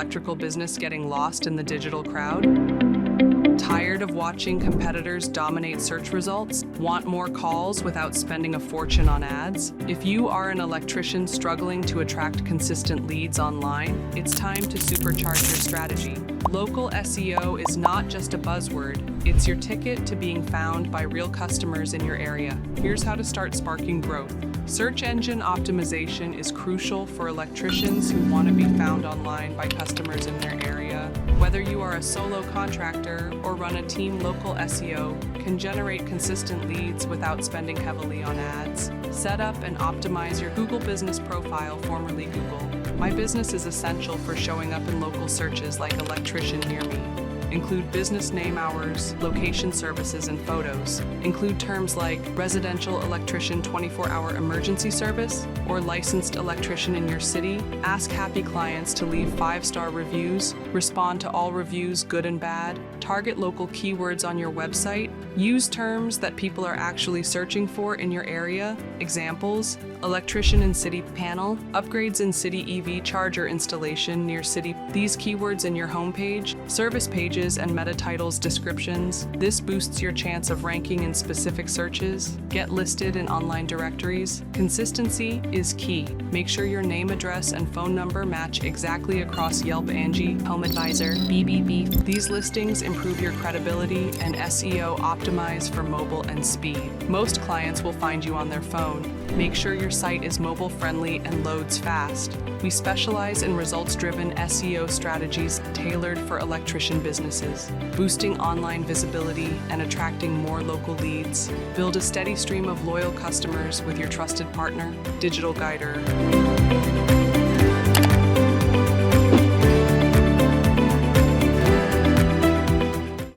electrical business getting lost in the digital crowd? Tired of watching competitors dominate search results? Want more calls without spending a fortune on ads? If you are an electrician struggling to attract consistent leads online, it's time to supercharge your strategy. Local SEO is not just a buzzword, it's your ticket to being found by real customers in your area. Here's how to start sparking growth. Search engine optimization is crucial for electricians who want to be found online by customers in their area. Whether you are a solo contractor or run a team, local SEO can generate consistent leads without spending heavily on ads. Set up and optimize your Google business profile, formerly Google. My business is essential for showing up in local searches like electrician near me. Include business name, hours, location, services, and photos. Include terms like residential electrician 24-hour emergency service or licensed electrician in your city. Ask happy clients to leave 5-star reviews. Respond to all reviews, good and bad. Target local keywords on your website. Use terms that people are actually searching for in your area. Examples: electrician in city panel, upgrades in city EV charger installation near city. These keywords in your homepage, service pages, and meta titles descriptions. This boosts your chance of ranking in specific searches. Get listed in online directories. Consistency is key. Make sure your name, address, and phone number match exactly across Yelp, Angie, HomeAdvisor, BBB. These listings improve your credibility and SEO optimize for mobile and speed. Most clients will find you on their phone. Make sure your site is mobile friendly and loads fast. We specialize in results-driven SEO strategies tailored for electrician businesses, boosting online visibility and attracting more local leads. Build a steady stream of loyal customers with your trusted partner, Digital Guider.